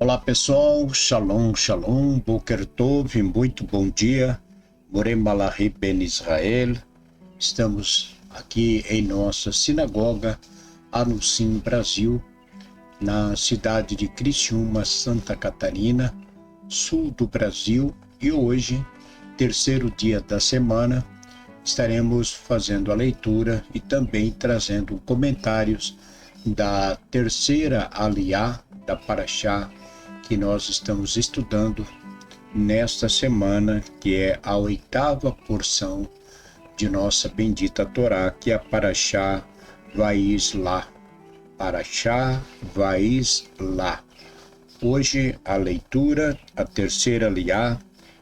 Olá pessoal, Shalom, Shalom, Boker Tov, muito bom dia, Morem Malachi Ben Israel. Estamos aqui em nossa sinagoga, Anusim, Brasil, na cidade de Criciúma, Santa Catarina, sul do Brasil, e hoje, terceiro dia da semana, estaremos fazendo a leitura e também trazendo comentários da terceira aliá da Parashá que nós estamos estudando nesta semana, que é a oitava porção de nossa bendita Torá, que é a Parashá Vaishlá. Parashá Vaishlá. Hoje a leitura, a terceira aliá,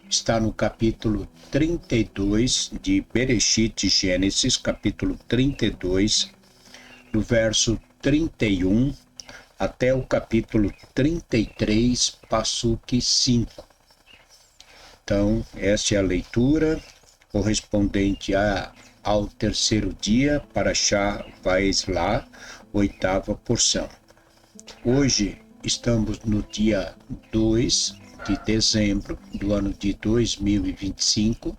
está no capítulo 32 de Bereshit, Gênesis, capítulo 32, do verso 31 até o capítulo 33, Passuque 5. Então, essa é a leitura correspondente ao terceiro dia, Parashá Vaishlá, oitava porção. Hoje estamos no dia 2 de dezembro do ano de 2025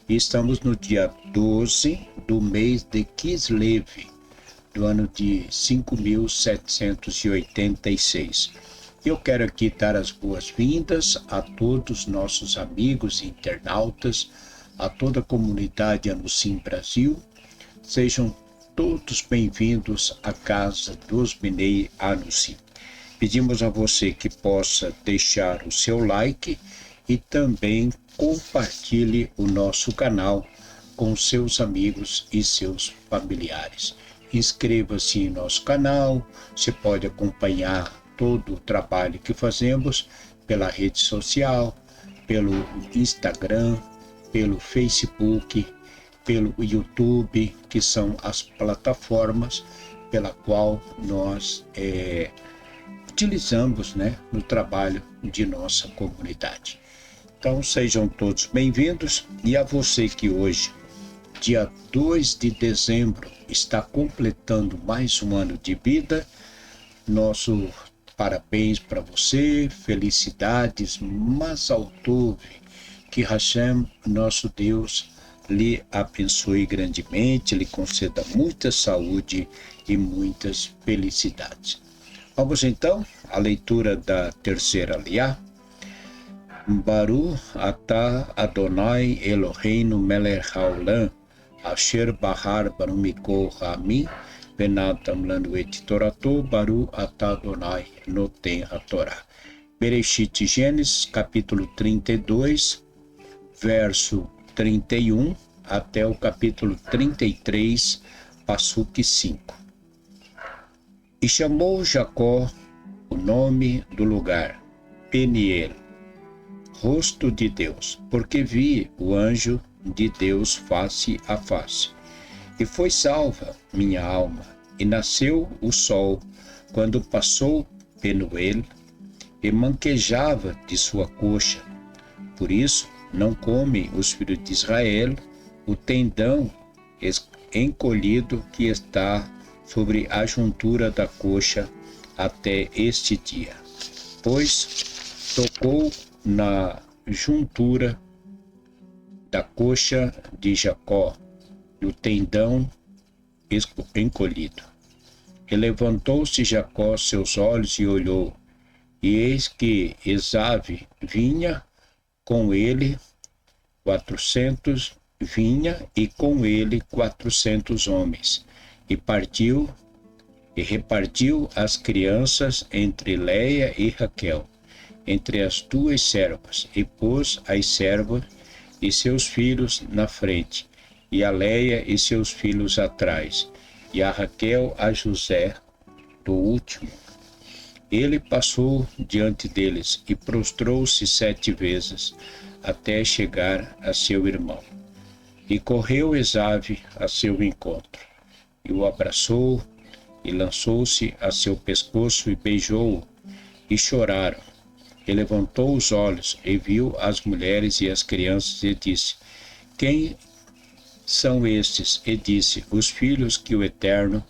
e estamos no dia 12 do mês de Kislev, do ano de 5.786. Eu quero aqui dar as boas-vindas a todos nossos amigos internautas, a toda a comunidade Anusim Brasil. Sejam todos bem-vindos à casa dos Bnei Anusim. Pedimos a você que possa deixar o seu like e também compartilhe o nosso canal com seus amigos e seus familiares. Inscreva-se em nosso canal, você pode acompanhar todo o trabalho que fazemos pela rede social, pelo Instagram, pelo Facebook, pelo YouTube, que são as plataformas pela qual nós utilizamos, no trabalho de nossa comunidade. Então sejam todos bem-vindos, e a você que hoje, dia 2 de dezembro, está completando mais um ano de vida, nosso parabéns para você, felicidades, Mazal Tov, que Hashem, nosso Deus, lhe abençoe grandemente, lhe conceda muita saúde e muitas felicidades. Vamos então à leitura da terceira aliá. Baruch atah Adonai Eloheinu melech haolam, asher bahar banu mikol ha'amim, venatam lanu et torato, Baruch atah Adonai noten hatorá. Bereshit, Gênesis, capítulo 32, verso 31 até o capítulo 33, Passuque 5. E chamou Jacó o nome do lugar Peniel, rosto de Deus, porque vi o anjo de Deus face a face. E foi salva minha alma, e nasceu o sol quando passou Penuel, e manquejava de sua coxa. Por isso não comem os filhos de Israel o tendão encolhido que está sobre a juntura da coxa até este dia, pois tocou na juntura da coxa de Jacó, no tendão encolhido. E levantou-se Jacó seus olhos e olhou, e eis que Esave vinha com ele 400 homens, e partiu e repartiu as crianças entre Leia e Raquel, entre as duas servas, e pôs as servas e seus filhos na frente, e a Leia e seus filhos atrás, e a Raquel a José do último. Ele passou diante deles e prostrou-se 7 vezes, até chegar a seu irmão. E correu Esave a seu encontro, e o abraçou, e lançou-se a seu pescoço e beijou-o, e choraram. E levantou os olhos e viu as mulheres e as crianças, e disse: Quem são estes? E disse: Os filhos que o Eterno,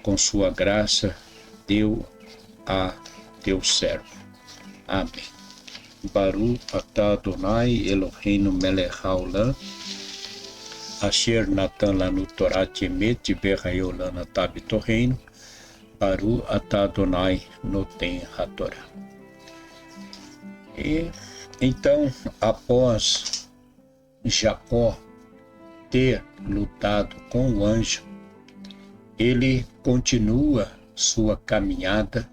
com sua graça, deu a teu servo. Amém. Baruch atah Adonai Eloheinu melech haolam, asher natan lanu Torat emet v'hayolanu atah b'torreinu, Baruch atah Adonai noten hatorá. E então, após Jacó ter lutado com o anjo, ele continua sua caminhada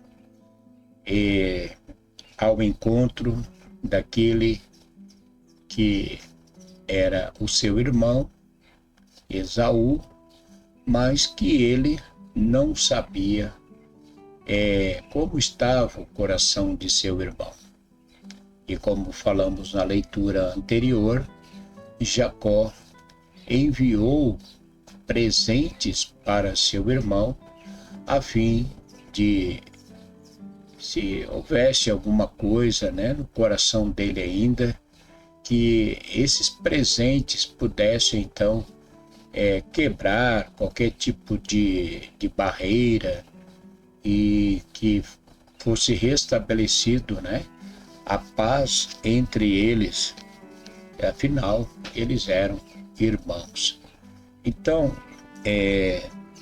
ao encontro daquele que era o seu irmão, Esaú, mas que ele não sabia como estava o coração de seu irmão. E como falamos na leitura anterior, Jacó enviou presentes para seu irmão, a fim de, se houvesse alguma coisa, no coração dele ainda, que esses presentes pudessem então quebrar qualquer tipo de barreira e que fosse restabelecido, a paz entre eles. Afinal, eles eram irmãos. Então,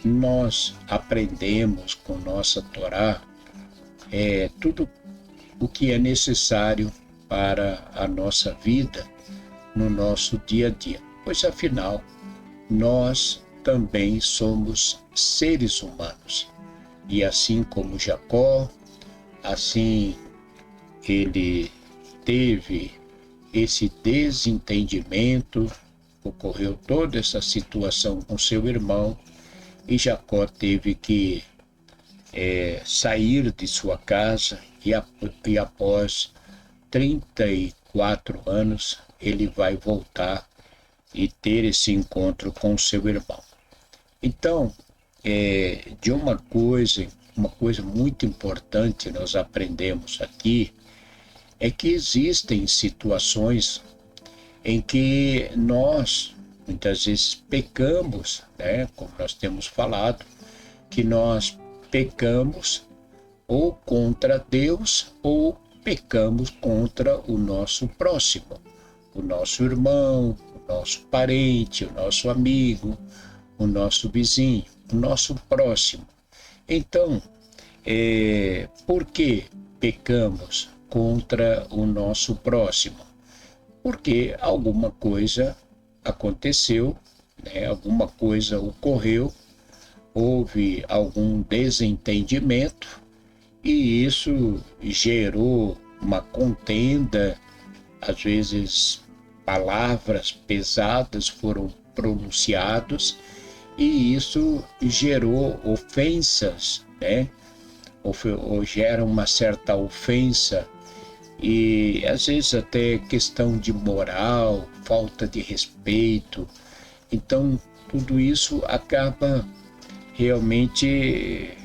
nós aprendemos com nossa Torá tudo o que é necessário para a nossa vida, no nosso dia a dia. Pois, afinal, nós também somos seres humanos. E assim como Jacó, assim ele teve esse desentendimento, ocorreu toda essa situação com seu irmão, e Jacó teve que sair de sua casa, e após 34 anos ele vai voltar e ter esse encontro com seu irmão. Então, de uma coisa muito importante nós aprendemos aqui, é que existem situações em que nós, muitas vezes, pecamos, como nós temos falado, que nós pecamos ou contra Deus ou pecamos contra o nosso próximo, o nosso irmão, o nosso parente, o nosso amigo, o nosso vizinho, o nosso próximo. Então, por que pecamos contra o nosso próximo? Porque alguma coisa aconteceu, alguma coisa ocorreu, houve algum desentendimento, e isso gerou uma contenda, às vezes palavras pesadas foram pronunciadas, e isso gerou ofensas, ou gera uma certa ofensa, e às vezes até questão de moral, falta de respeito. Então, tudo isso acaba realmente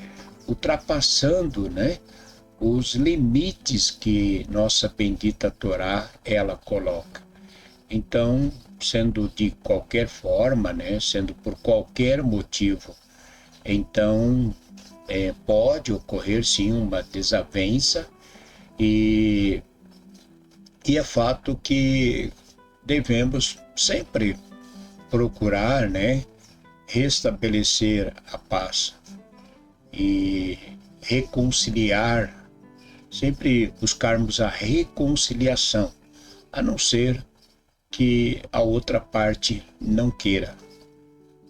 ultrapassando, os limites que nossa bendita Torá ela coloca. Então, sendo de qualquer forma, sendo por qualquer motivo, então pode ocorrer sim uma desavença, e é fato que devemos sempre procurar, restabelecer a paz e reconciliar, sempre buscarmos a reconciliação, a não ser que a outra parte não queira,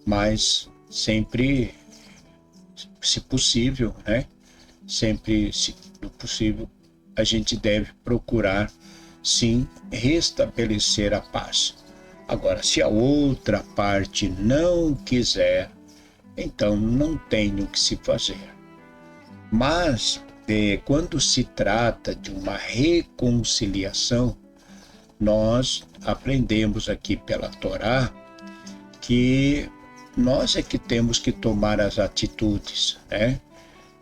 mas sempre, se possível, sempre, se possível, a gente deve procurar, sim, restabelecer a paz. Agora, se a outra parte não quiser, então não tem o que se fazer. Mas, quando se trata de uma reconciliação, nós aprendemos aqui pela Torá que nós é que temos que tomar as atitudes,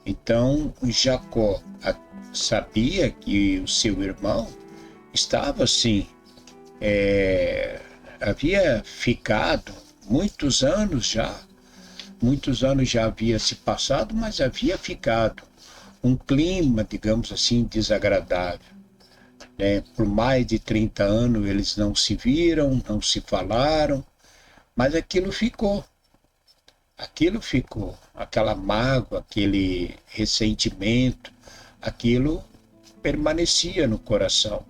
Então, Jacó sabia que o seu irmão estava assim, havia ficado muitos anos já havia se passado, mas havia ficado um clima, digamos assim, desagradável. né? Por mais de 30 anos eles não se viram, não se falaram, mas aquilo ficou, aquela mágoa, aquele ressentimento, aquilo permanecia no coração.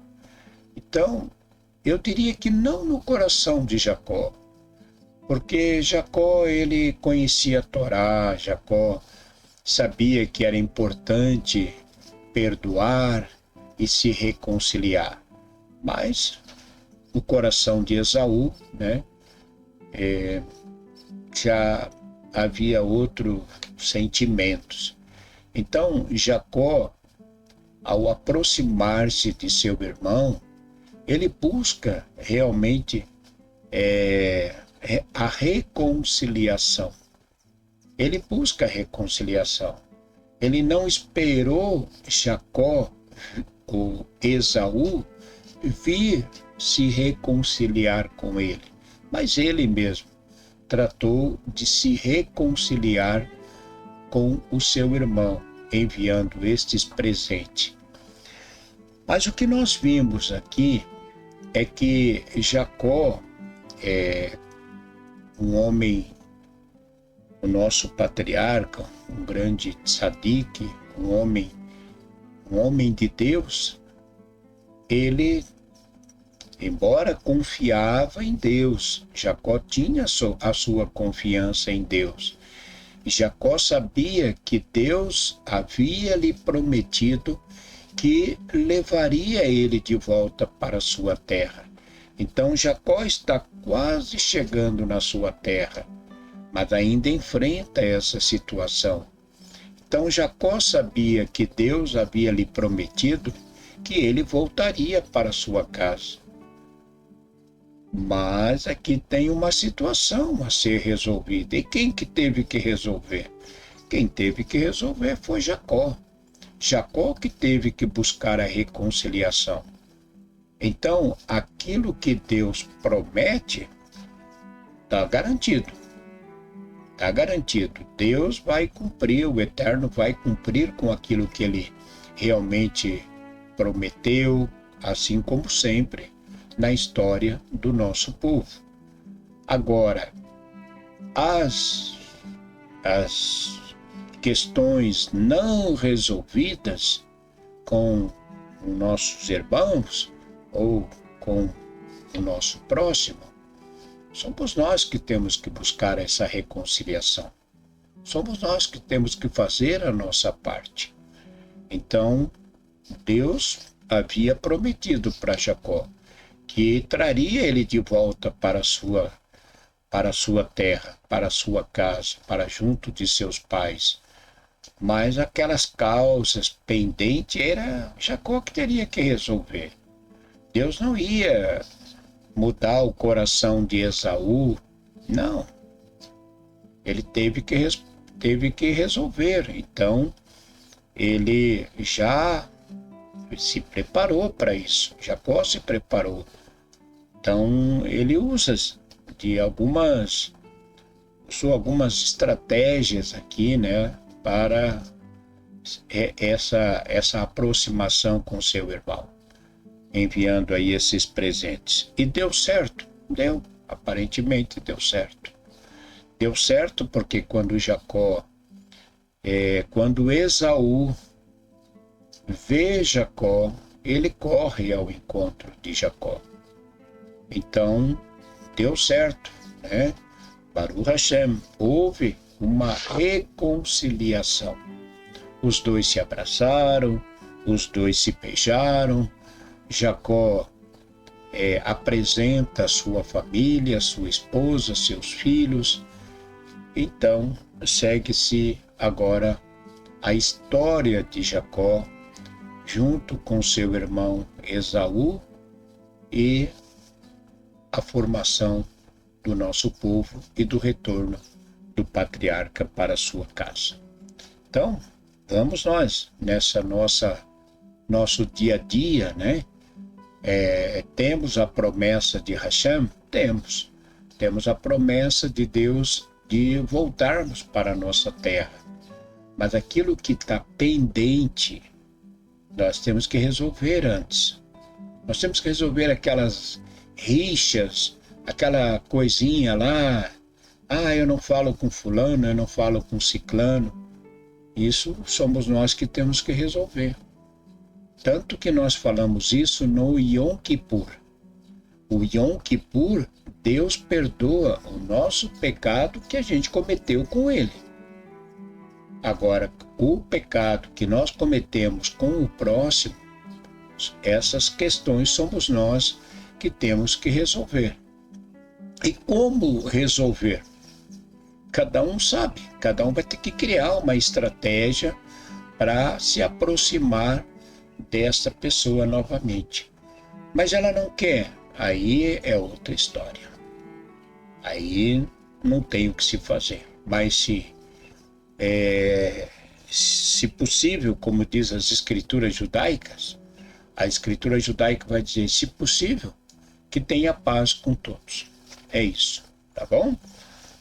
Então, eu diria que não no coração de Jacó, porque Jacó ele conhecia a Torá, Jacó sabia que era importante perdoar e se reconciliar. Mas no coração de Esaú, né, já havia outros sentimentos. Então, Jacó, ao aproximar-se de seu irmão, ele busca realmente a reconciliação. Ele busca a reconciliação. Ele não esperou Jacó, ou Esaú, vir se reconciliar com ele, mas ele mesmo tratou de se reconciliar com o seu irmão, enviando estes presentes. Mas o que nós vimos aqui é que Jacó é um homem, o nosso patriarca, um grande tzadik, um homem de Deus. Ele, embora confiava em Deus, Jacó tinha a sua confiança em Deus. Jacó sabia que Deus havia lhe prometido que levaria ele de volta para sua terra. Então Jacó está quase chegando na sua terra, mas ainda enfrenta essa situação. Então Jacó sabia que Deus havia lhe prometido que ele voltaria para sua casa. Mas aqui tem uma situação a ser resolvida. E quem que teve que resolver? Quem teve que resolver foi Jacó. Jacó que teve que buscar a reconciliação. Então, aquilo que Deus promete está garantido. Está garantido. Deus vai cumprir, o Eterno vai cumprir com aquilo que ele realmente prometeu, assim como sempre na história do nosso povo. Agora, as questões não resolvidas com os nossos irmãos ou com o nosso próximo, somos nós que temos que buscar essa reconciliação. Somos nós que temos que fazer a nossa parte. Então, Deus havia prometido para Jacó que traria ele de volta para a sua terra, para a sua casa, para junto de seus pais. Mas aquelas causas pendentes era Jacó que teria que resolver. Deus não ia mudar o coração de Esaú, não. Ele teve que resolver. Então, ele já se preparou para isso. Jacó se preparou. Então, ele usou algumas estratégias aqui, né, para essa aproximação com seu irmão, enviando aí esses presentes. E deu certo? Deu. Aparentemente deu certo. Deu certo porque quando Esaú vê Jacó, ele corre ao encontro de Jacó. Então, deu certo, né? Baruch Hashem, houve uma reconciliação. Os dois se abraçaram, os dois se beijaram. Jacó apresenta sua família, sua esposa, seus filhos. Então, segue-se agora a história de Jacó junto com seu irmão Esaú e a formação do nosso povo e do retorno do patriarca para sua casa. Então, vamos nós nessa nosso dia a dia, né? Temos a promessa de Hashem? Temos a promessa de Deus de voltarmos para a nossa terra. Mas aquilo que está pendente, nós temos que resolver antes. Nós temos que resolver aquelas rixas, aquela coisinha lá. Ah, eu não falo com fulano, eu não falo com ciclano. Isso somos nós que temos que resolver. Tanto que nós falamos isso no Yom Kippur. O Yom Kippur, Deus perdoa o nosso pecado que a gente cometeu com ele. Agora, o pecado que nós cometemos com o próximo, essas questões somos nós que temos que resolver. E como resolver? Cada um sabe, cada um vai ter que criar uma estratégia para se aproximar dessa pessoa novamente. Mas ela não quer, aí é outra história. Aí não tem o que se fazer. Mas se possível, como diz as escrituras judaicas, a escritura judaica vai dizer, se possível, que tenha paz com todos. É isso, tá bom?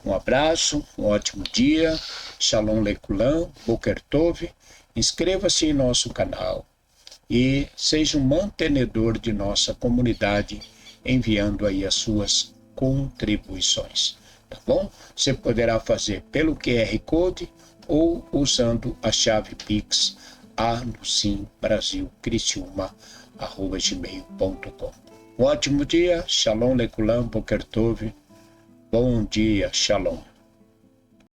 Um abraço, um ótimo dia, Shalom Lekulam, Boker Tov, inscreva-se em nosso canal e seja um mantenedor de nossa comunidade, enviando aí as suas contribuições, tá bom? Você poderá fazer pelo QR Code ou usando a chave Pix anusimbrasilcristiuma@gmail.com. Um ótimo dia, Shalom Lekulam, Boker Tov, bom dia, Shalom.